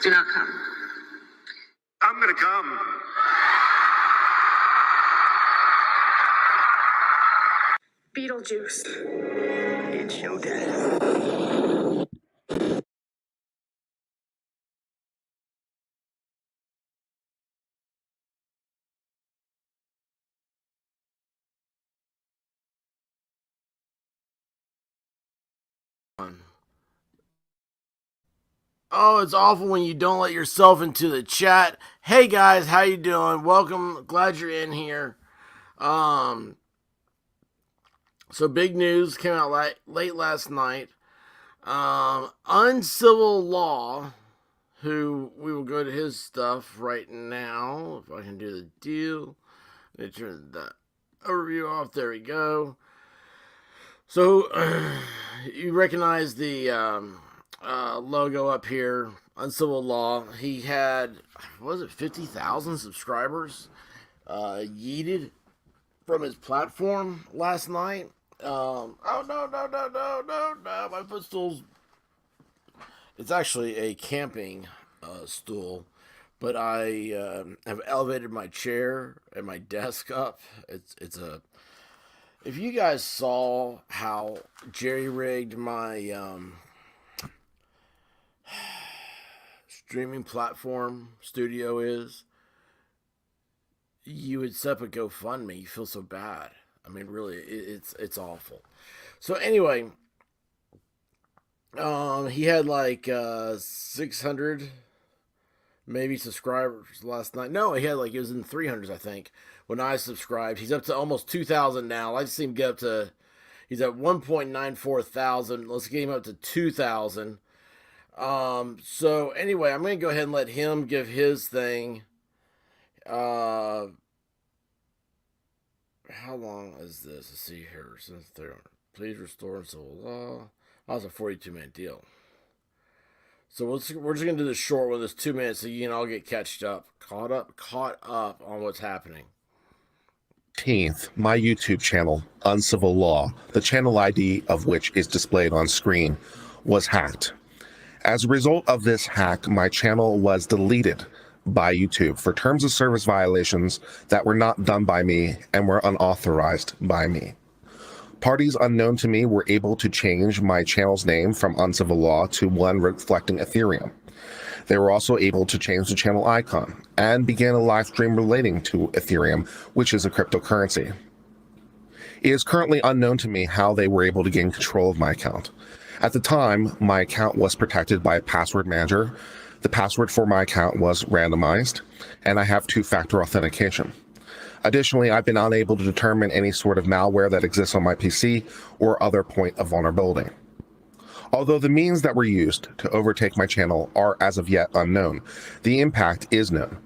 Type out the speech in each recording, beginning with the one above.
Do not come. I'm gonna come. Beetlejuice. It's showtime. Oh, it's awful when you don't let yourself into the chat. Hey guys, how you doing? Welcome. Glad you're in here. So big news came out late last night. Uncivil Law, who we will go to his stuff right now. If I can do the deal. Let me turn that overview off. There we go. So you recognize the logo up here, Uncivil Law. He had, what was it, 50,000 subscribers yeeted from his platform last night. Oh, no, my footstool's, it's actually a camping stool, but I have elevated my chair and my desk up. It's a, if you guys saw how jerry-rigged my streaming platform studio is, you would set up a GoFundMe. You feel so bad. I mean, really, it's awful. So anyway, he had like 600 maybe subscribers last night. No, he had like, it was in the 300s, I think, when I subscribed. He's up to almost 2,000 now. I've seen him get up to, he's at 1.94 thousand. Let's get him up to 2,000. So anyway, I'm going to go ahead and let him give his thing. How long is this? Let's see here. Since there, please restore Uncivil Law. That was a 42-minute deal. So we're just gonna do this short one. This 2 minutes, so you can all get caught up on what's happening. My YouTube channel, Uncivil Law, the channel ID of which is displayed on screen, was hacked. As a result of this hack, my channel was deleted by YouTube for terms of service violations that were not done by me and were unauthorized by me. Parties unknown to me were able to change my channel's name from Uncivil Law to one reflecting Ethereum. They were also able to change the channel icon and began a live stream relating to Ethereum, which is a cryptocurrency. It is currently unknown to me how they were able to gain control of my account. At the time, my account was protected by a password manager. The password for my account was randomized, and I have two-factor authentication. Additionally, I've been unable to determine any sort of malware that exists on my PC or other point of vulnerability. Although the means that were used to overtake my channel are as of yet unknown, the impact is known.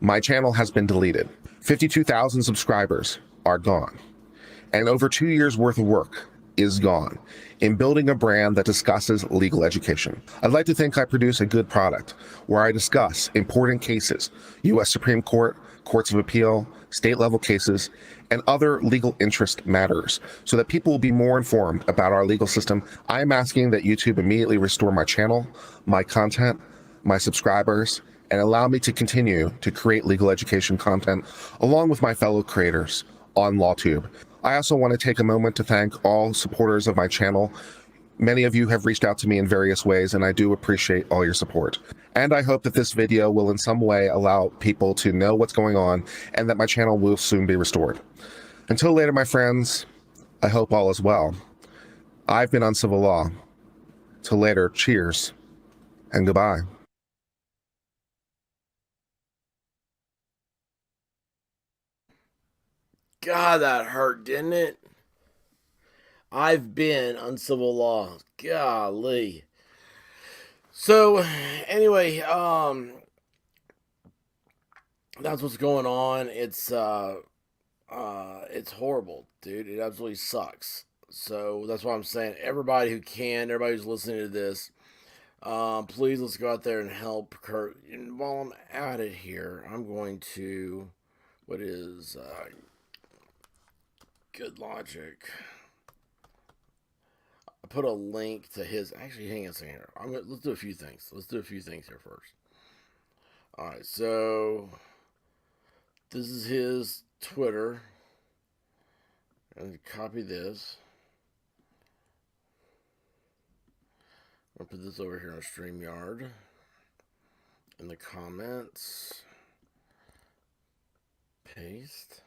My channel has been deleted. 52,000 subscribers are gone, and over 2 years worth of work is gone in building a brand that discusses legal education. I'd like to think I produce a good product where I discuss important cases, U.S. Supreme Court, courts of appeal, state level cases, and other legal interest matters so that people will be more informed about our legal system. I am asking that YouTube immediately restore my channel, my content, my subscribers, and allow me to continue to create legal education content along with my fellow creators on LawTube. I also want to take a moment to thank all supporters of my channel. Many of you have reached out to me in various ways, and I do appreciate all your support. And I hope that this video will in some way allow people to know what's going on and that my channel will soon be restored. Until later, my friends, I hope all is well. I've been Uncivil Law. Till later, cheers and goodbye. God, that hurt, didn't it? I've been Uncivil Law. Golly. So, anyway, that's what's going on. It's horrible, dude. It absolutely sucks. So that's why I'm saying, everybody who can, everybody who's listening to this, please let's go out there and help Kurt. And while I'm at it here, I'm going to, what is Good Logic. I put a link to his. Actually, hang on a second here. Let's do a few things. Let's do a few things here first. All right, so this is his Twitter. And copy this. I'll put this over here on StreamYard. In the comments. Paste.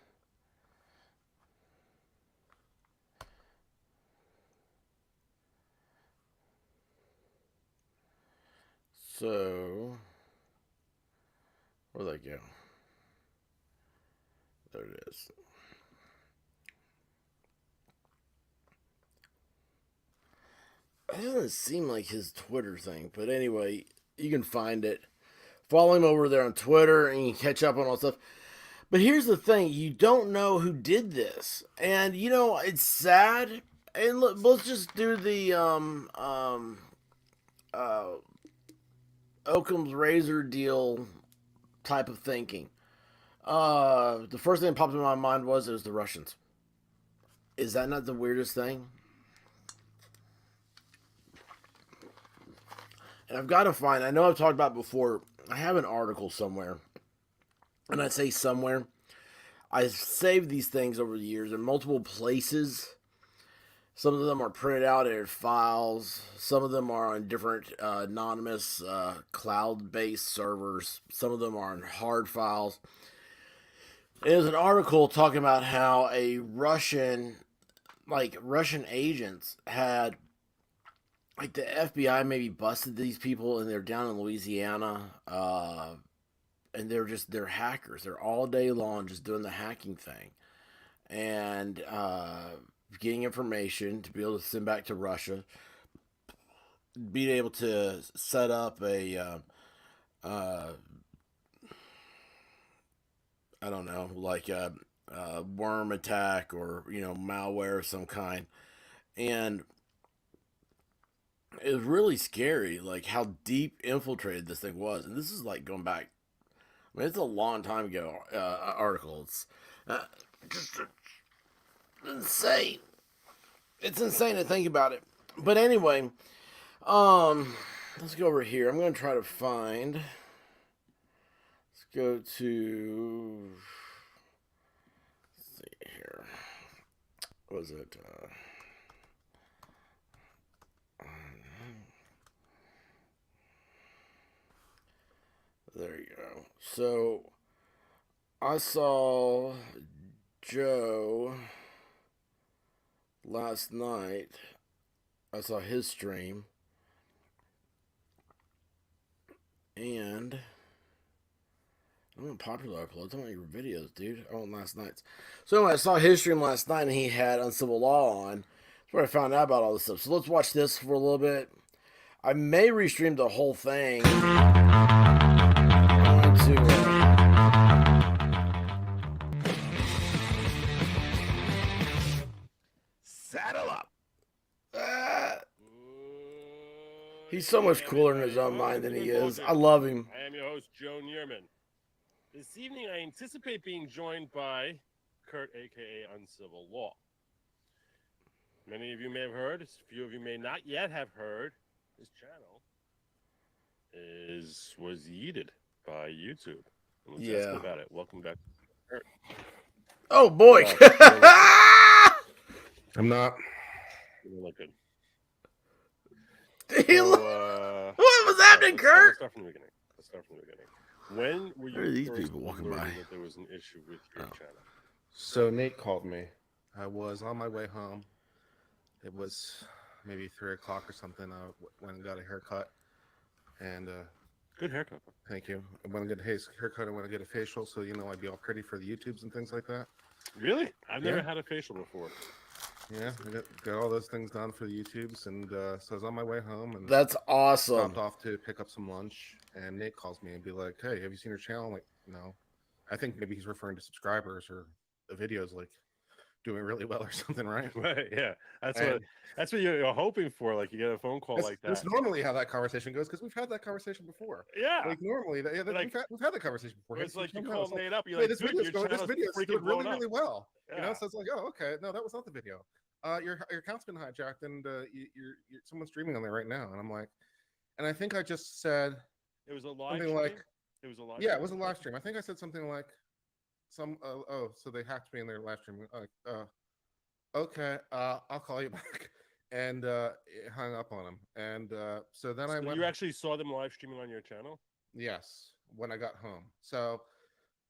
So, where'd that go? There it is. It doesn't seem like his Twitter thing, but anyway, you can find it. Follow him over there on Twitter and you can catch up on all stuff. But here's the thing, you don't know who did this. And you know, it's sad. And let's just do the Occam's razor deal type of thinking. The first thing that popped in my mind was it was the Russians. Is that not the weirdest thing? And I've got to find, I know I've talked about it before, I have an article somewhere. And I say somewhere, I've saved these things over the years in multiple places. Some of them are printed out in files. Some of them are on different anonymous cloud-based servers. Some of them are on hard files. There's an article talking about how a Russian agents had, like, the FBI maybe busted these people and they're down in Louisiana. And they're hackers. They're all day long just doing the hacking thing. And getting information to be able to send back to Russia. Being able to set up a I don't know, like a worm attack or, you know, malware of some kind. And it was really scary, like how deep infiltrated this thing was. And this is like going back, I mean, it's a long time ago article. It's just insane. It's insane to think about it. But anyway, let's go over here. I'm going to try to find. Let's go to. Let's see here. What was it? There you go. So, I saw Joe last night. I saw his stream. And I want popular uploads. I want your videos, dude. I want last night's. So anyway, I saw his stream last night and he had Uncivil Law on. That's where I found out about all this stuff. So let's watch this for a little bit. I may restream the whole thing. Saddle up. He's so much cooler in his own mind than he is. I love him. I am your host, Joe Neerman. This evening, I anticipate being joined by Kurt, a.k.a. Uncivil Law. Many of you may have heard, a few of you may not yet have heard, this channel was yeeted by YouTube. Let's ask about it. Welcome back, Kurt. Oh, boy. I'm not. You look good. What was happening, Kurt? Let's start from the beginning. When were you these first people walking learning by? that there was an issue with your channel? So Nate called me. I was on my way home. It was maybe 3 o'clock or something. I went and got a haircut. And Good haircut. thank you. I went and get a haircut. I went to get a facial, so you know I'd be all pretty for the YouTubes and things like that. Really? I've never had a facial before. Yeah, I got all those things done for the YouTubes, and so I was on my way home, and That's awesome. stopped off to pick up some lunch. And Nate calls me and be like, "Hey, have you seen your channel?" I'm like, no. I think maybe he's referring to subscribers or the videos like doing really well or something, right? Right. Yeah. That's what you're hoping for. Like you get a phone call like that. That's normally how that conversation goes because we've had that conversation before. Yeah. Like normally, we've had that conversation before. It's like you call Nate up. You're Hey, like, this video's doing freaking really, really well. Yeah. You know, so it's like, oh, okay, no, that was not the video. Your account's been hijacked, and you're someone's streaming on there right now. And I'm like, and I think I just said it was a live something stream? like, It was a live. Yeah, it stream? was a live stream. I think I said something like so they hacked me in their live stream. Okay, I'll call you back. And it hung up on him. And so then I So went. you actually saw them live streaming on your channel? Yes, when I got home. So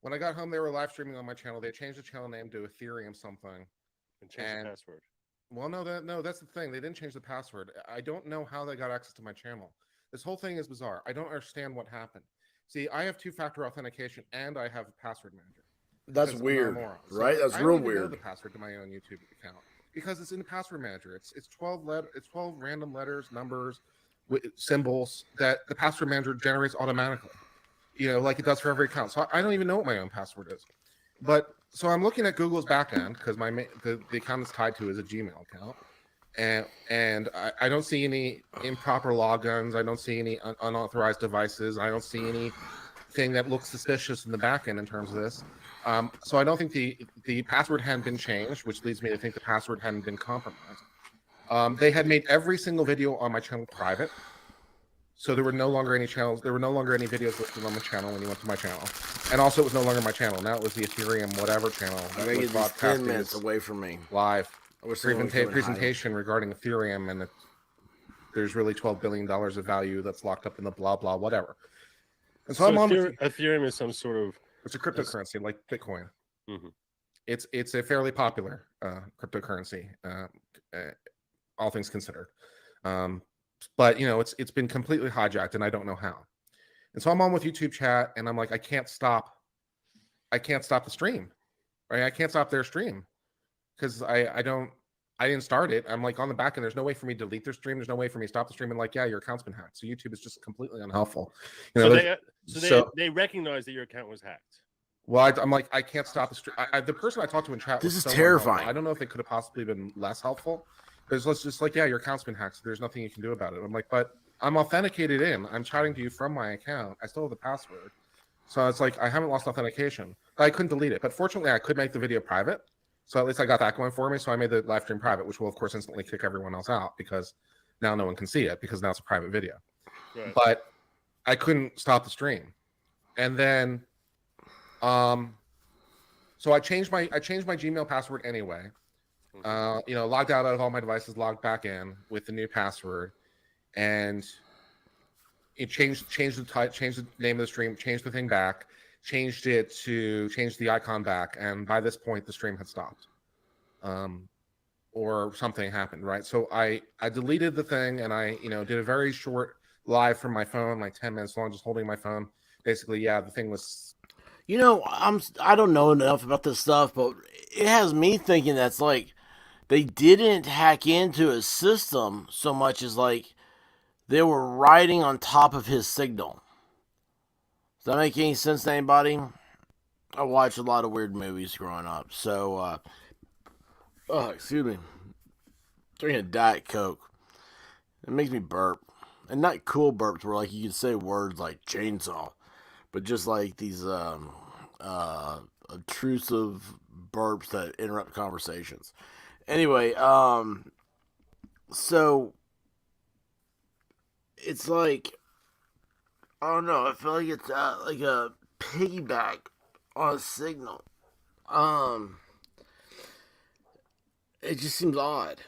when I got home, they were live streaming on my channel. They changed the channel name to Ethereum something. And change the password. Well, no, that's the thing. They didn't change the password. I don't know how they got access to my channel. This whole thing is bizarre. I don't understand what happened. See, I have two-factor authentication and I have a password manager. That's because I'm weird, a moron. right? So That's I real don't even know weird. the password to my own YouTube account because it's in the password manager. It's 12 random letters, numbers, symbols that the password manager generates automatically. Like it does for every account. So I don't even know what my own password is. But so I'm looking at Google's backend because the account it's tied to is a Gmail account, and I don't see any improper logins. I don't see any unauthorized devices. I don't see anything that looks suspicious in the backend in terms of this. So I don't think the password hadn't been changed, which leads me to think the password hadn't been compromised. They had made every single video on my channel private. So there were no longer any channels. There were no longer any videos listed on the channel when you went to my channel, and also it was no longer my channel. Now it was the Ethereum whatever channel I that think was it's 10 broadcast minutes away from me. live. I wish someone would come and hide Presentation regarding Ethereum, and there's really $12 billion of value that's locked up in the blah blah whatever. And so I'm on. Ethereum is some sort of. It's a cryptocurrency like Bitcoin. Mhm. It's a fairly popular cryptocurrency, all things considered. But it's been completely hijacked, and I don't know how. And so I'm on with YouTube chat, and I'm like, I can't stop the stream, right? I can't stop their stream because I didn't start it. I'm like on the back end. There's no way for me to delete their stream. There's no way for me to stop the stream. And like, yeah, your account's been hacked. So YouTube is just completely unhelpful. They recognize that your account was hacked. Well, I'm like, I can't stop the stream. The person I talked to in chat. This was is so terrifying. unhelpful. I don't know if they could have possibly been less helpful. Because let's just like, yeah, your account's been hacked. So there's nothing you can do about it. I'm like, but I'm authenticated in. I'm chatting to you from my account. I still have the password. So it's like, I haven't lost authentication. I couldn't delete it. But fortunately, I could make the video private. So at least I got that going for me. So I made the live stream private, which will, of course, instantly kick everyone else out because now no one can see it because now it's a private video. Right. But I couldn't stop the stream. And then, so I changed my Gmail password anyway. Logged out of all my devices, logged back in with the new password, and it changed the name of the stream, changed the thing back, changed the icon back, and by this point the stream had stopped, or something happened, right? So I deleted the thing, and I did a very short live from my phone, like 10 minutes long, just holding my phone. Basically, yeah, the thing was. I don't know enough about this stuff, but it has me thinking that's like they didn't hack into his system so much as like they were riding on top of his signal. Does that make any sense to anybody? I watched a lot of weird movies growing up, so excuse me, drinking a Diet Coke. It makes me burp, and not cool burps where like you can say words like chainsaw, but just like these obtrusive burps that interrupt conversations. Anyway, so it's like, I don't know, I feel like it's like a piggyback on a signal. It just seems odd.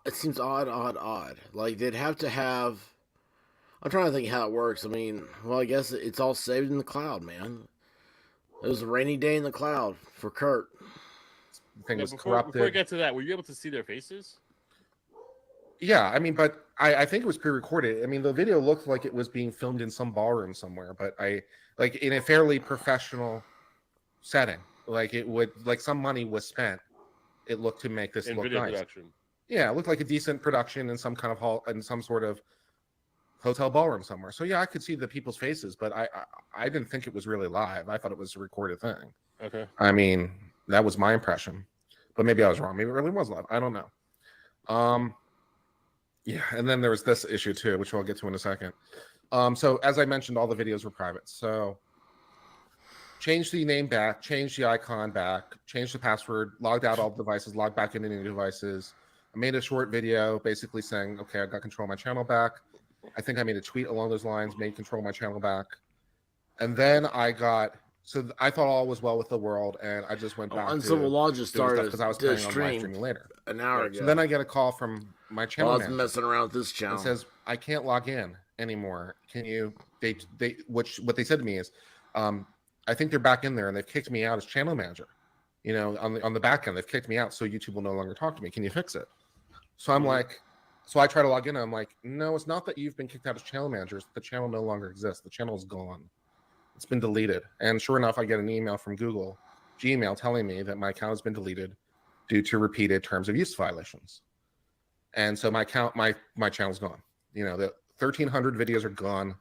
It seems odd. Like they'd have to have. I'm trying to think how it works. I mean, well, I guess it's all saved in the cloud, man. It was a rainy day in the cloud for Kurt. The thing was before corrupted. we get to that, were you able to see their faces? Yeah, I mean, but I think it was pre-recorded. I mean, the video looked like it was being filmed in some ballroom somewhere, but like in a fairly professional setting. Like it would, like some money was spent. It looked to make this look nice. Production. Yeah, it looked like a decent production in some kind of hall, in some sort of hotel ballroom somewhere. So yeah, I could see the people's faces, but I didn't think it was really live. I thought it was a recorded thing. Okay. I mean, that was my impression, but maybe I was wrong. Maybe it really was live. I don't know. Yeah, and then there was this issue too, which I'll get to in a second. So as I mentioned, all the videos were private. So change the name back, change the icon back, change the password, logged out all the devices, logged back into new devices. I made a short video basically saying, okay, I got control of my channel back. I think I made a tweet along those lines, made control my channel back. And then I got, I thought all was well with the world, and I just went back Uncivil Law just doing stuff started because I was did a planning on live stream streaming later. an hour ago. So then I get a call from my channel While I was manager. messing around with this channel. It says, I can't log in anymore. Can you, what they said to me is, I think they're back in there and they've kicked me out as channel manager. You know, on the back end, they've kicked me out, so YouTube will no longer talk to me. Can you fix it? So I'm like, so I try to log in, and I'm like, no, it's not that you've been kicked out as channel managers. The channel no longer exists. The channel is gone. It's been deleted. And sure enough, I get an email from Gmail telling me that my account has been deleted due to repeated terms of use violations. And so my channel's gone. You know, the 1,300 videos are gone.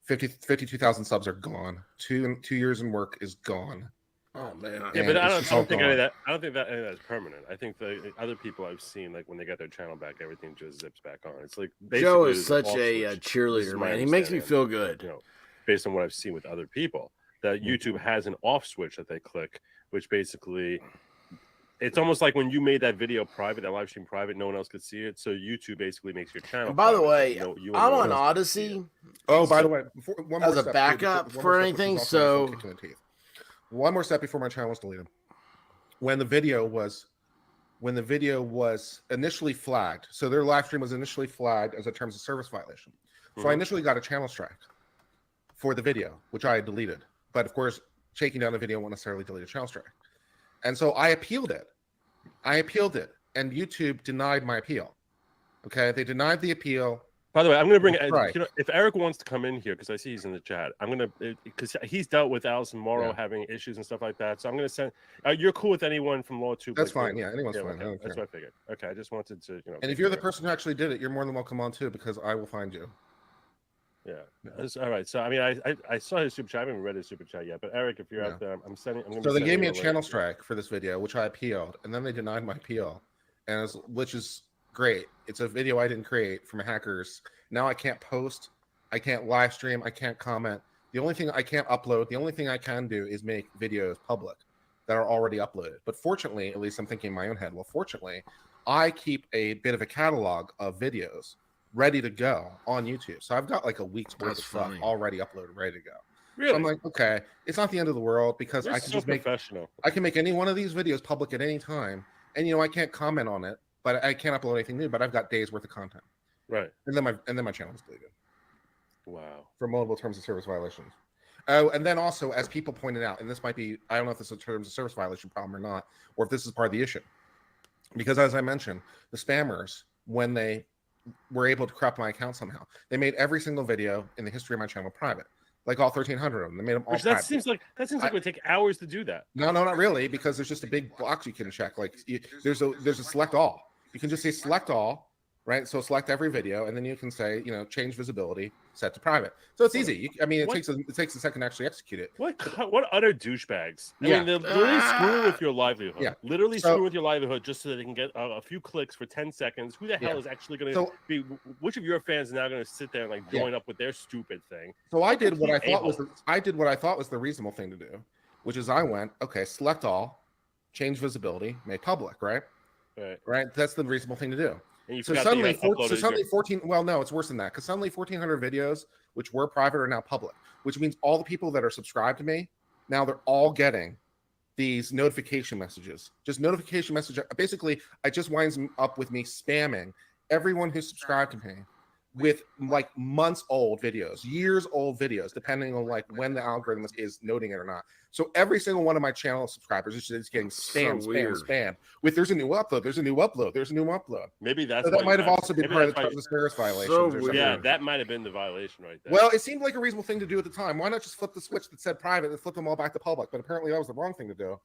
52,000 subs are gone. 2 years in work is gone. Oh man! Yeah, but I don't think any of that. I don't think that any of that is permanent. I think the other people I've seen, like when they get their channel back, everything just zips back on. It's like Joe is such a cheerleader, man. He makes me feel good. You know, based on what I've seen with other people, that YouTube has an off switch that they click, which basically, it's almost like when you made that video private, that live stream private, no one else could see it. So YouTube basically makes your channel. And by the way, I'm on else Odyssey. Oh, by the way, one more as a step, backup for anything. So one more step before my channel was deleted. When the video was initially flagged, so their live stream was initially flagged as a terms of service violation. So I initially got a channel strike for the video, which I had deleted. But of course, taking down the video won't necessarily delete a channel strike. And so I appealed it. And YouTube denied my appeal. Okay, they denied the appeal. By the way, I'm going to bring, you know, if Eric wants to come in here, because I see he's in the chat, I'm going to, because he's dealt with Allison Morrow having issues and stuff like that. So I'm going to send, you're cool with anyone from LawTube? That's fine. Yeah, anyone's fine. Okay. That's what I figured. Okay, I just wanted to, you know. And if you're the person who actually did it, you're more than welcome on too, because I will find you. Yeah. All right. So, I mean, I saw his super chat. I haven't read his super chat yet. But Eric, if you're out there, I'm sending. So they gave me a channel strike for this video, which I appealed, and then they denied my appeal, which is great. It's a video I didn't create from hackers. Now I can't post, I can't live stream, I can't comment. The only thing I can't upload, the only thing I can do is make videos public that are already uploaded. But fortunately, at least I'm thinking in my own head, well, fortunately, I keep a bit of a catalog of videos ready to go on YouTube. So I've got like a week's worth of stuff already uploaded, ready to go. Really? So I'm like, okay, it's not the end of the world, because I can just make any one of these videos public at any time. And, you know, I can't comment on it, but I can't upload anything new, but I've got days worth of content. Right. And then my channel was deleted. Wow. For multiple terms of service violations. Oh, and then also, as people pointed out, and this might be, I don't know if this is a terms of service violation problem or not, or if this is part of the issue. Because as I mentioned, the spammers, when they were able to corrupt my account somehow, they made every single video in the history of my channel private. Like all 1,300 of them. They made them all private. That seems like it would take hours to do that. No, not really, because there's just a big box you can check. Like there's a select all. You can just say select all, right? So select every video, and then you can say, you know, change visibility, set to private. So it's easy. It takes a second to actually execute it. What utter douchebags! I mean, they're literally screwing with your livelihood. Yeah. Literally screwing with your livelihood just so they can get a few clicks for 10 seconds. Who the hell is actually going to be? Which of your fans is now going to sit there and like join up with their stupid thing? So I did what I thought was the reasonable thing to do, which is I went, okay, select all, change visibility, make public, right? Right. That's the reasonable thing to do. And so suddenly 14. Well, no, it's worse than that, because suddenly 1,400 videos, which were private, are now public, which means all the people that are subscribed to me now, they're all getting these notification messages. Just notification message. Basically, it just winds up with me spamming everyone who's subscribed to me with like months old videos, years old videos, depending on like when the algorithm is noting it or not. So every single one of my channel subscribers is just getting spam with there's a new upload. Maybe that's that might have also been part of the terms of service violations. Yeah, that might have been the violation right there. Well, it seemed like a reasonable thing to do at the time. Why not just flip the switch that said private and flip them all back to public? But apparently that was the wrong thing to do.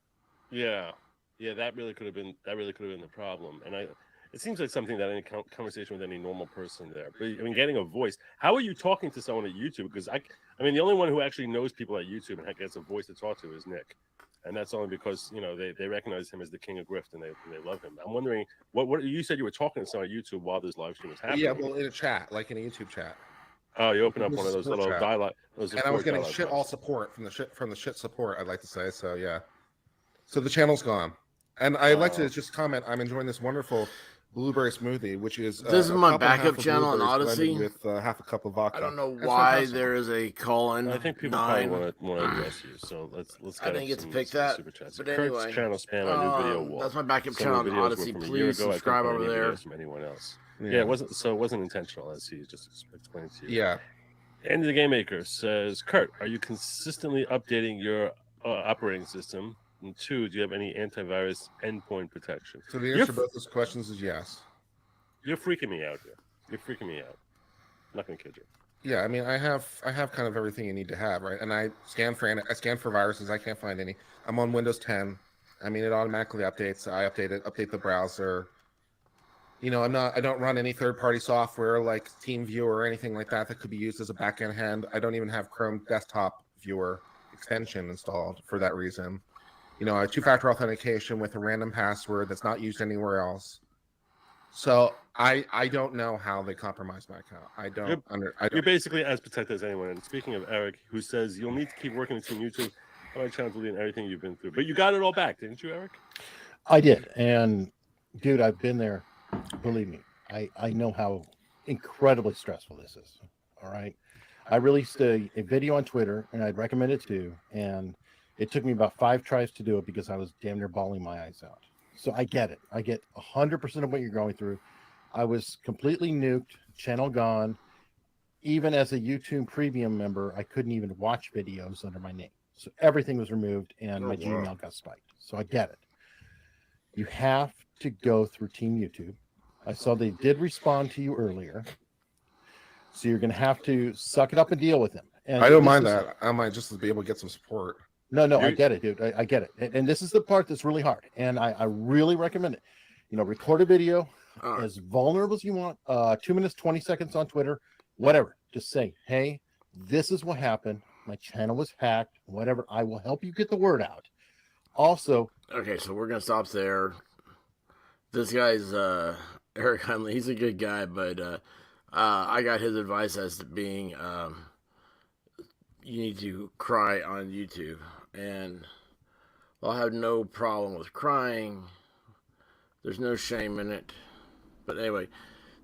Yeah, that really could have been the problem. And it seems like something that any conversation with any normal person there. But I mean, getting a voice. How are you talking to someone at YouTube? Because I mean, the only one who actually knows people at YouTube and gets a voice to talk to is Nick, and that's only because, you know, they recognize him as the king of grift and they love him. I'm wondering what you said you were talking to someone at YouTube while this live stream was happening. Yeah, well, in a chat, like in a YouTube chat. Oh, you open up one of those little dialogue. And I was getting all support from the shit support, I'd like to say. So yeah. So the channel's gone, and I'd like to just comment. I'm enjoying this wonderful blueberry smoothie, which is This is my a cup and a half backup of channel on blueberries blended Odyssey. with half a cup of vodka. I don't know That's why fantastic. there is a colon. I think people 9. probably want to address you, so let's I get didn't up get to some, pick some that, super chats. but Kurt's anyway, channel spam on new video wall. that's my backup Some channel of the on videos were Odyssey. from a year Please ago. I subscribe think, or over any there. videos from anyone else. Yeah, it wasn't intentional, as he just explained to you. Yeah. Andy the Game Maker says, Kurt, are you consistently updating your operating system? And 2, do you have any antivirus endpoint protection? So the answer to both those questions is yes. You're freaking me out here. You're freaking me out. I'm not gonna kid you. Yeah, I mean, I have kind of everything you need to have, right? And I scan for viruses. I can't find any. I'm on Windows 10. I mean, it automatically updates. I update the browser. You know, I don't run any third-party software like TeamViewer or anything like that could be used as a back-end hand. I don't even have Chrome desktop viewer extension installed for that reason. You know, I have two-factor authentication with a random password that's not used anywhere else. So I don't know how they compromised my account. You're basically as protected as anyone. And speaking of Eric, who says you'll need to keep working to Team YouTube, how many channels deleting everything you've been through? But you got it all back, didn't you, Eric? I did, and dude, I've been there. Believe me, I know how incredibly stressful this is. All right, I released a video on Twitter, and I'd recommend it too. And it took me about 5 tries to do it because I was damn near bawling my eyes out. So I get it. I get 100% of what you're going through. I was completely nuked, channel gone. Even as a YouTube premium member, I couldn't even watch videos under my name. So everything was removed, and my Gmail got spiked. So I get it. You have to go through Team YouTube. I saw they did respond to you earlier. So you're going to have to suck it up and deal with them. And I don't mind that. I might just be able to get some support. No, I get it, dude. I get it. And this is the part that's really hard. And I really recommend it. You know, record a video as vulnerable as you want. 2 minutes, 20 seconds on Twitter, whatever. Just say, hey, this is what happened. My channel was hacked, whatever. I will help you get the word out. Also, okay, so we're gonna stop there. This guy's Eric Hunley. He's a good guy, but I got his advice as to being you need to cry on YouTube, and I'll have no problem with crying. There's no shame in it. But anyway,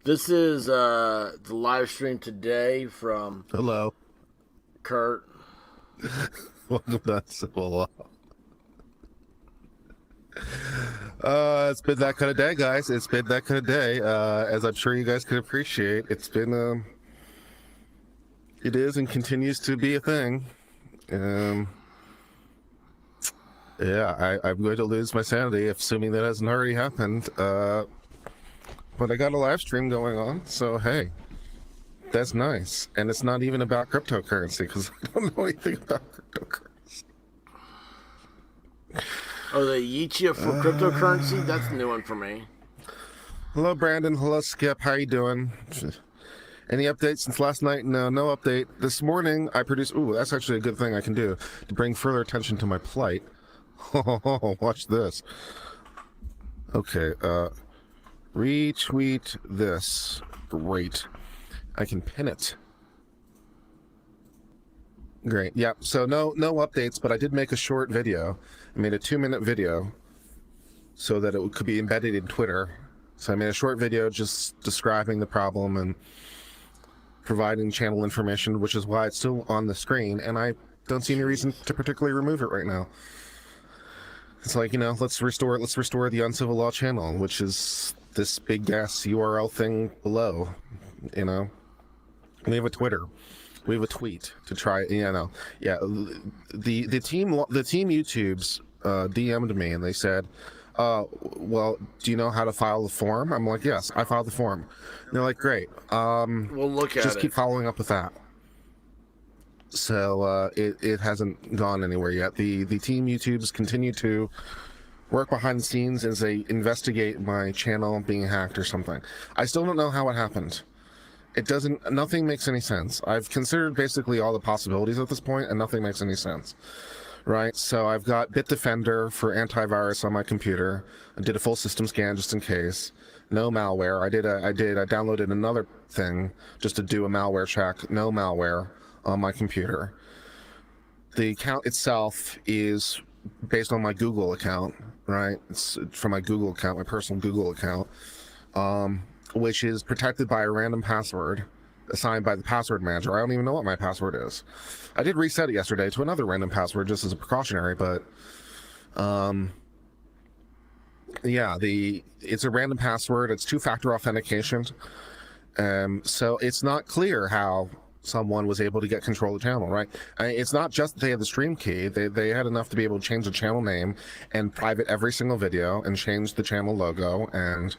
this is the live stream today from Hello. Kurt. Welcome to Uncivil Law. It's been that kind of day, guys. It's been that kind of day. As I'm sure you guys can appreciate, it's been it is and continues to be a thing. Yeah, I'm going to lose my sanity, assuming that hasn't already happened. But I got a live stream going on, so hey, that's nice. And it's not even about cryptocurrency, because I don't know anything about cryptocurrency. Oh, they yeet you for cryptocurrency? That's a new one for me. Hello, Brandon. Hello, Skip. How you doing? Any updates since last night? No update. This morning, I produced... Ooh, that's actually a good thing I can do to bring further attention to my plight. Watch this. Okay, retweet this. Great. I can pin it. Great. Yeah, so no updates, but I did make a short video. I made a 2-minute video so that it could be embedded in Twitter. So I made a short video just describing the problem and providing channel information, which is why it's still on the screen, and I don't see any reason to particularly remove it right now. It's like, you know, let's restore the Uncivil Law channel, which is this big ass URL thing below. You know, we have a Twitter, we have a tweet to try. You know, yeah. The team YouTube's DM'd me and they said, well, do you know how to file the form? I'm like, yes, I filed the form. And they're like, great. We'll look at just it. keep following up with that. So it hasn't gone anywhere yet. The team YouTubes continue to work behind the scenes as they investigate my channel being hacked or something. I still don't know how it happened. Nothing makes any sense. I've considered basically all the possibilities at this point, and nothing makes any sense. Right? So I've got Bitdefender for antivirus on my computer. I did a full system scan just in case. No malware. I downloaded another thing just to do a malware check. No malware on my computer. The account itself is based on my Google account, right? It's from my Google account, my personal Google account. which is protected by a random password assigned by the password manager. I don't even know what my password is. I did reset it yesterday to another random password just as a precautionary, but yeah, it's a random password. It's two-factor authentication. So it's not clear how someone was able to get control of the channel, right? It's not just that they had the stream key. They had enough to be able to change the channel name and private every single video and change the channel logo and,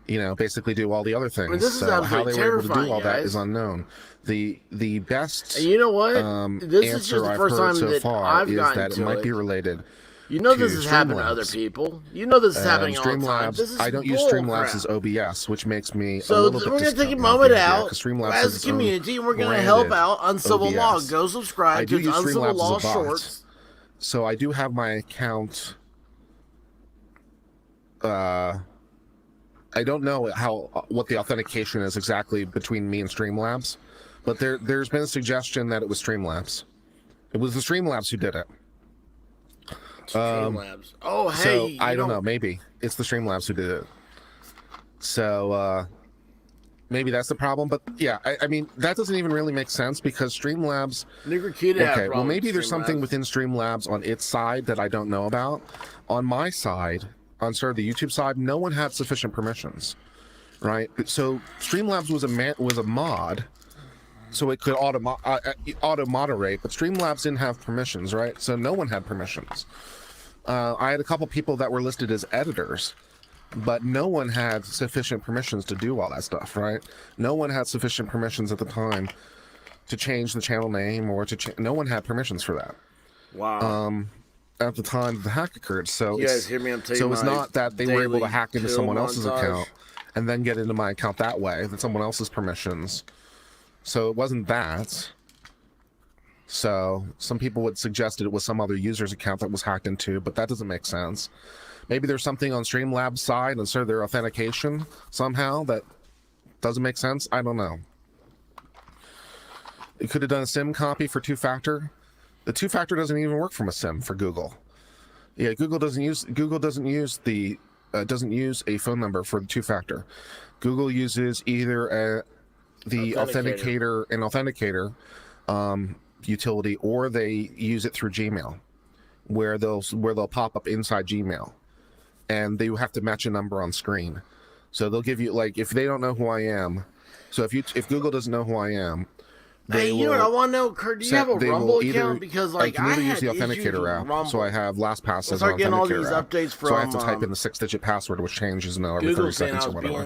you know, basically do all the other things. I mean, this is how they were able to do all guys. that is unknown. The best and you know what? This is answer just the I've first heard time so that far I've is gotten that it to might it. be related. You know this to is happening to other Streamlabs. people. You know this is happening all the time. Streamlabs, This is I don't use bull Streamlabs crap. as OBS, which makes me a So little bit we're going to take a discounted moment here, out 'cause Streamlabs as has a its own community, and we're going to help branded out Uncivil Law. OBS. Go I subscribe do to use Uncivil Streamlabs as a Law bot. Shorts. So I do have my account. I don't know what the authentication is exactly between me and Streamlabs, but there's been a suggestion that it was Streamlabs. It was the Streamlabs who did it. Streamlabs. Oh, hey. So you I don't know. Maybe it's the Streamlabs who did it. So maybe that's the problem. But yeah, I mean that doesn't even really make sense because Streamlabs. Okay, well maybe there's something within Streamlabs on its side that I don't know about. On my side, on sort of the YouTube side, no one had sufficient permissions, right? So Streamlabs was a mod, so it could auto moderate, but Streamlabs didn't have permissions, right? So no one had permissions. I had a couple people that were listed as editors, but no one had sufficient permissions to do all that stuff, right? No one had sufficient permissions at the time to change the channel name or no one had permissions for that. Wow. At the time the hack occurred. So you guys hear me? I'm taking so it's not that they were able to hack into someone else's montage. account and then get into my account that way, that someone else's permissions. So it wasn't that. So some people would suggest it was some other user's account that was hacked into, but that doesn't make sense. Maybe there's something on Streamlabs' side and sort of their authentication somehow that doesn't make sense. I don't know. It could have done a SIM copy for two-factor. The two-factor doesn't even work from a SIM for Google. Yeah, Google doesn't use a phone number for the two-factor. Google uses either the authenticator utility, or they use it through Gmail, where they'll pop up inside Gmail, and they have to match a number on screen. So they'll give you, like, if they don't know who I am. So if Google doesn't know who I am, hey, you know what I want to know, Kurt? Do you have a Rumble account? Because like I can either I use the had issues authenticator with app, Rumble. so I have LastPass as an Start getting all these authenticator app. updates from. So I have to type in the 6-digit password, which changes now every Google 30 saying seconds I or was whatever.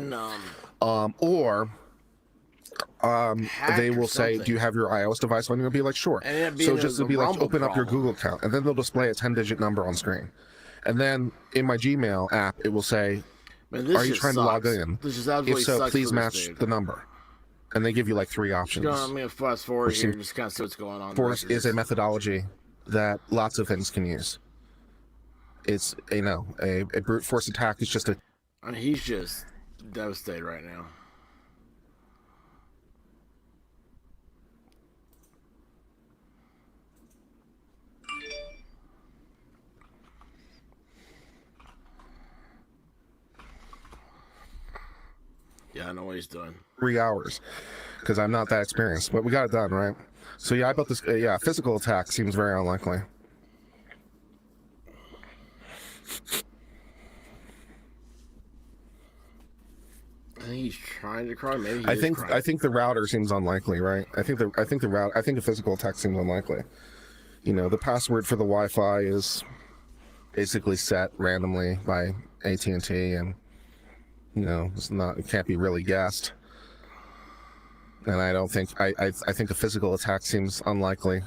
being They will say, "Do you have your iOS device on?" You'll be like, "Sure." And it'd be So the- just to the be like, Rumble open up your problem. Google account, and then they'll display a 10-digit number on screen, and then in my Gmail app, it will say, Man, this "Are you just trying to log sucks. in? This just absolutely If so, sucks please for this match dude. the number." And they give you like 3 options. I'm gonna fast forward Which here, seems- just kind of see what's going on. Force is a methodology that lots of things can use. It's a brute force attack is just a I mean, he's just devastated right now. Yeah, I know what he's doing. 3 hours because I'm not that experienced, but we got it done, right? So yeah, I bet this. Physical attack seems very unlikely. I think he's trying to cry. Maybe he I is think crying. I think the router seems unlikely, right? I think a physical attack seems unlikely. You know, the password for the Wi-Fi is basically set randomly by AT&T, and you know, it can't be really guessed. And I don't think I think a physical attack seems unlikely.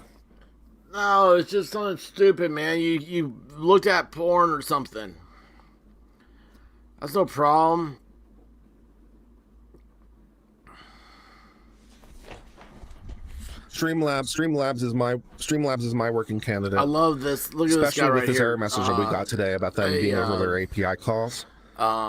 No, it's just something stupid, man. You looked at porn or something. That's no problem. Streamlabs is my working candidate. I love this. Look at this guy Especially right with this here. error message that we got today about them being over their API calls.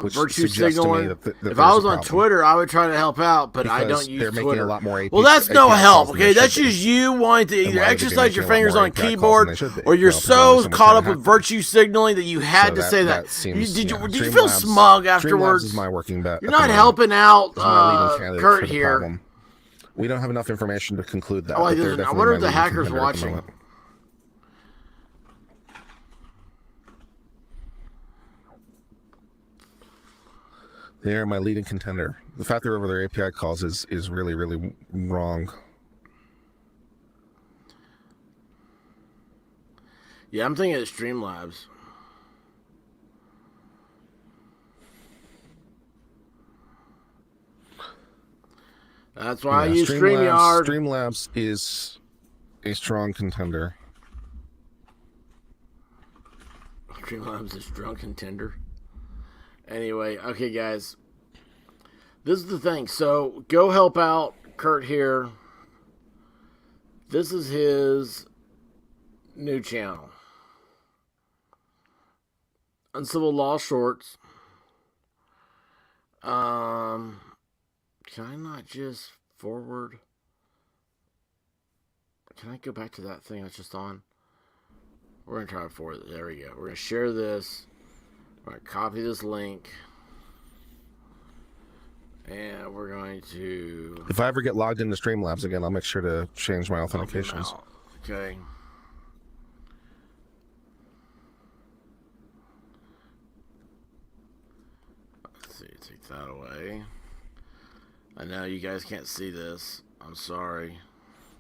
which virtue suggests to me signaling. that If there's I a was on problem. Twitter, I would try to help out, but I Because don't use they're Twitter. making a lot more Well, that's no API help, calls than okay? they That's should be. just you wanting to And either why would they be exercise your making a lot fingers more on a API calls than keyboard, they should be? or you're Well, presumably so someone's caught trying up to with hack them. virtue signaling that you had So to say that. seems, Did you Streamlabs- feel smug afterwards? Streamlabs is my working bet. You're at the not moment. helping out It's my leading candidate Kurt for the here. problem. We don't have enough information to conclude that. Oh, but they're I definitely wonder my if the leading hacker's contender at the watching. moment. They are my leading contender. The fact they're over their API calls is really, really wrong. Yeah, I'm thinking of Streamlabs. That's why I use StreamYard. Streamlabs is a strong contender. Streamlabs is drunk contender. Anyway, okay, guys. This is the thing. So, go help out Kurt here. This is his new channel. Uncivil Law Shorts. Can I not just forward? Can I go back to that thing I was just on? We're going to try to forward it. There we go. We're going to share this. We're going to copy this link. And we're going to... If I ever get logged into Streamlabs again, I'll make sure to change my authentications. Okay. Let's see. Take that away. I know you guys can't see this. I'm sorry.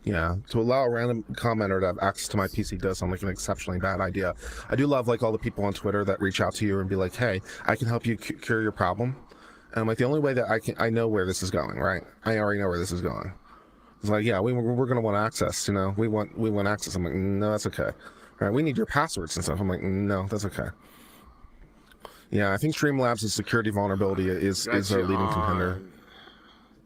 Yeah, to allow a random commenter to have access to my PC does sound like an exceptionally bad idea. I do love like all the people on Twitter that reach out to you and be like, "Hey, I can help you cure your problem." And I'm like, the only way that I know where this is going, right? I already know where this is going. It's like, yeah, we're gonna want access, you know, we want access. I'm like, no, that's okay. All right, we need your passwords and stuff. I'm like, no, that's okay. Yeah, I think Streamlabs' security vulnerability is our leading contender.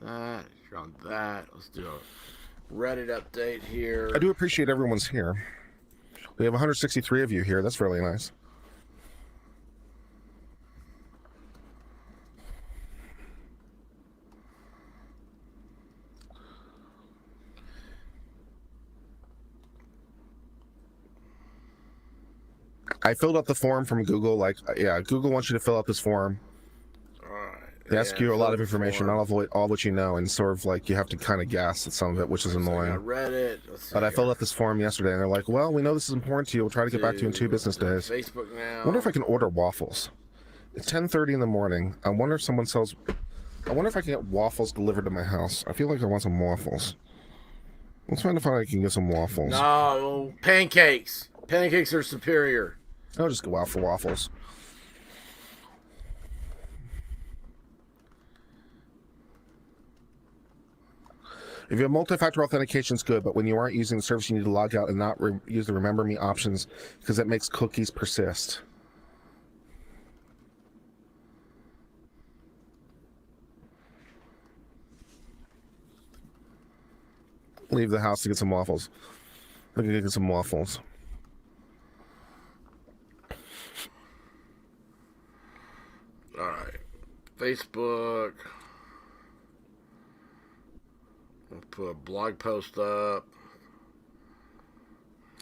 That, you're on that. Let's do a Reddit update here. I do appreciate everyone's here. We have 163 of you here. That's really nice. I filled out the form from Google. Like, yeah, Google wants you to fill out this form. They ask you a lot of information, not all what you know, and sort of like you have to kind of guess at some of it, which is annoying. I read it. But I filled out this form yesterday, and they're like, "Well, we know this is important to you. We'll try to get back to you in 2 business days." Facebook now. I wonder if I can order waffles. It's 10:30 in the morning. I wonder if someone sells. I wonder if I can get waffles delivered to my house. I feel like I want some waffles. Let's find if I can get some waffles. No, pancakes. Pancakes are superior. I'll just go out for waffles. If you have multi-factor authentication, it's good, but when you aren't using the service, you need to log out and not use the Remember Me options because it makes cookies persist. Leave the house to get some waffles. I'm gonna get some waffles. All right, Facebook. I'll put a blog post up.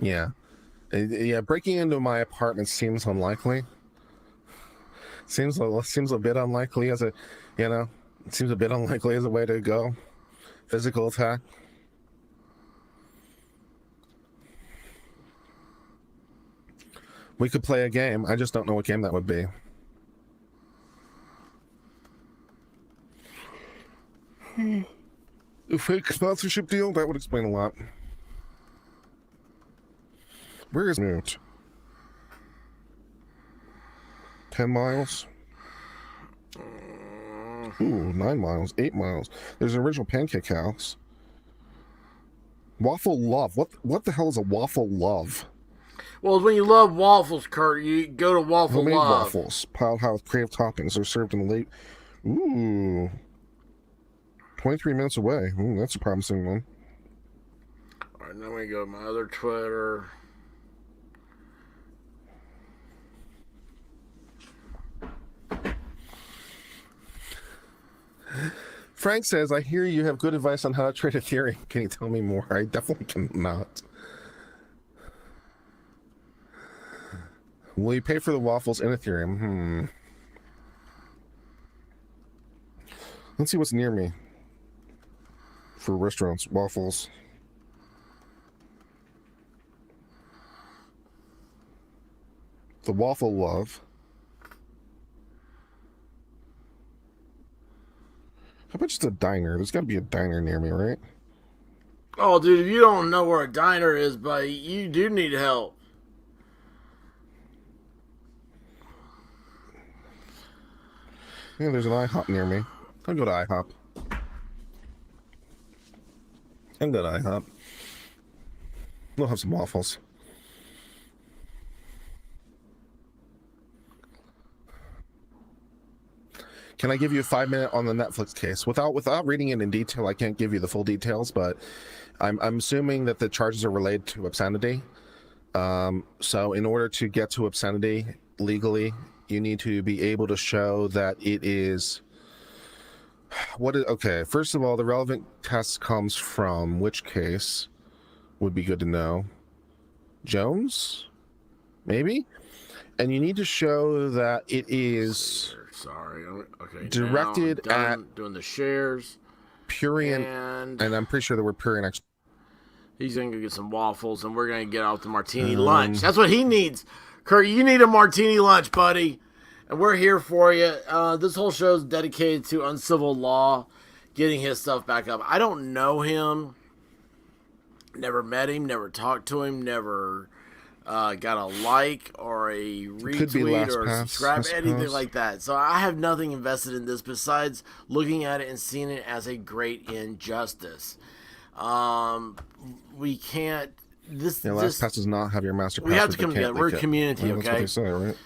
Yeah. Yeah, breaking into my apartment seems unlikely. Seems a bit unlikely as a, you know, it seems a bit unlikely as a way to go. Physical attack. We could play a game. I just don't know what game that would be. A fake sponsorship deal? That would explain a lot. Where is it? 10 miles? Ooh, 9 miles, 8 miles. There's an original pancake house. Waffle Love. What the hell is a Waffle Love? Well, when you love waffles, Kurt, you go to Waffle Homemade Love. waffles, piled high with crave toppings. They're served in the late. Ooh. 23 minutes away. Ooh, that's a promising one. All right, now we go to my other Twitter. Frank says, I hear you have good advice on how to trade Ethereum. Can you tell me more? I definitely cannot. Will you pay for the waffles in Ethereum? Let's see what's near me. For restaurants, waffles. The Waffle Love. How about just a diner? There's got to be a diner near me, right? Oh, dude, if you don't know where a diner is, buddy, you do need help. Yeah, there's an IHOP near me. I'll go to IHOP. I'll go to IHOP. We'll have some waffles. Can I give you a 5-minute on the Netflix case? Without reading it in detail, I can't give you the full details, but I'm assuming that the charges are related to obscenity. So in order to get to obscenity legally, you need to be able to show that it is okay. First of all, the relevant test comes from which case would be good to know. Jones, maybe, and you need to show that it is. Sorry. Okay. Directed at doing the shares. Purian, and I'm pretty sure the word Purian. He's gonna go get some waffles, and we're gonna get out the Martini Lunch. That's what he needs. Kurt, you need a Martini Lunch, buddy, and we're here for you. This whole show is dedicated to Uncivil Law, getting his stuff back up. I don't know him. Never met him. Never talked to him. Never. Got a like or a retweet or a subscribe, anything like that. So I have nothing invested in this besides looking at it and seeing it as a great injustice. We can't. LastPass does not have your master password. We have to come together. We're a community, okay? That's what they say, right?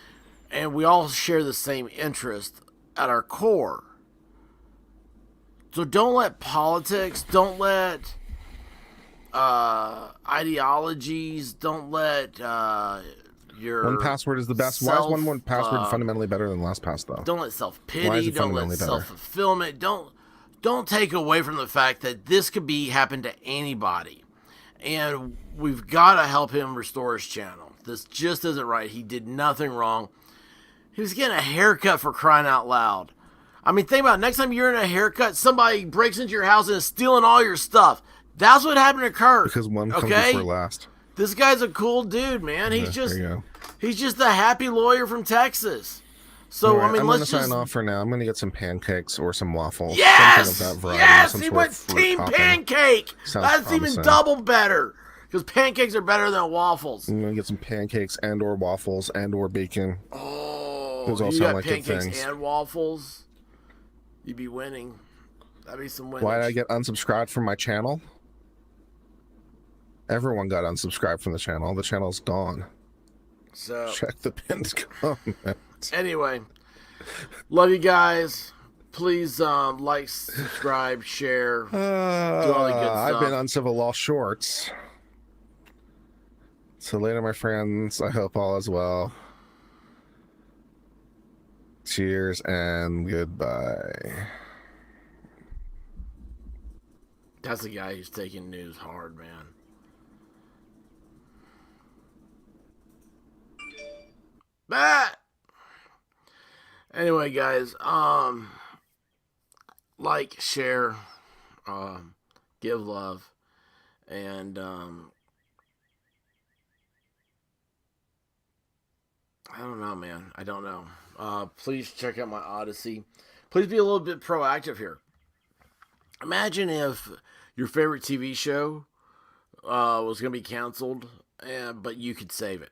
And we all share the same interest at our core. So don't let politics, don't let ideologies, don't let your 1Password is the best. Why is one password fundamentally better than LastPass, though? Don't let self-pity, don't let self-fulfillment, don't take away from the fact that this could be happen to anybody. And we've got to help him restore his channel. This just isn't right. He did nothing wrong. He was getting a haircut, for crying out loud. I mean, think about it. Next time you're in a haircut, somebody breaks into your house and is stealing all your stuff. That's what happened to Kurt. Because one comes before last. This guy's a cool dude, man. He's just a happy lawyer from Texas. So right, I mean, let's sign off for now. I'm gonna get some pancakes or some waffles. Yes, he went team pancake. That's even double better because pancakes are better than waffles. I'm gonna get some pancakes and or waffles and or bacon. Oh, those all you sound got like pancakes good things. And waffles. You'd be winning. That'd be some winning. Why did I get unsubscribed from my channel? Everyone got unsubscribed from the channel. The channel's gone. So check the pinned comment. Anyway, love you guys. Please like, subscribe, share, do all the good stuff. I've been Uncivil Law Shorts. So later, my friends. I hope all is well. Cheers and goodbye. That's the guy who's taking news hard, man. But anyway, guys, like, share, give love, and I don't know, man. I don't know. Please check out my Odyssey. Please be a little bit proactive here. Imagine if your favorite TV show was going to be canceled, but you could save it.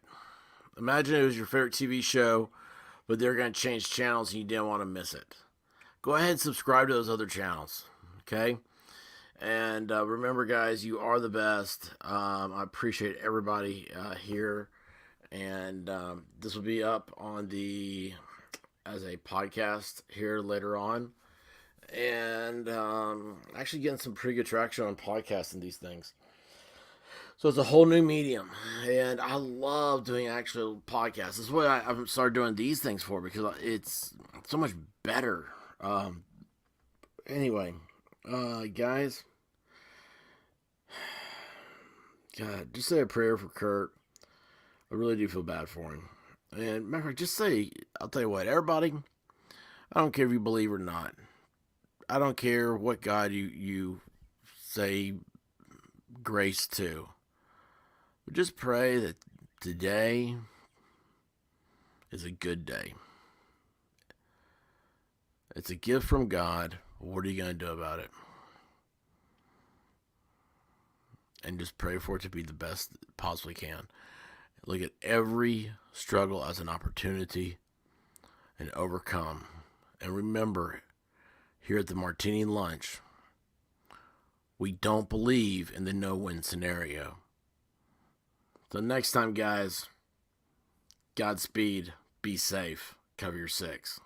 Imagine it was your favorite TV show, but they're going to change channels and you didn't want to miss it. Go ahead and subscribe to those other channels, okay? And remember, guys, you are the best. I appreciate everybody here. And this will be up on as a podcast here later on. And actually getting some pretty good traction on podcasting these things. So it's a whole new medium, and I love doing actual podcasts. This is what I've started doing these things for, because it's so much better. Anyway, Guys, God, just say a prayer for Kurt. I really do feel bad for him. And matter of fact, just say, I'll tell you what, everybody, I don't care if you believe or not. I don't care what God you say grace to. But just pray that today is a good day. It's a gift from God. What are you going to do about it? And just pray for it to be the best it possibly can. Look at every struggle as an opportunity and overcome. And remember, here at the Martini Lunch, we don't believe in the no-win scenario. So next time, guys, Godspeed, be safe, cover your six.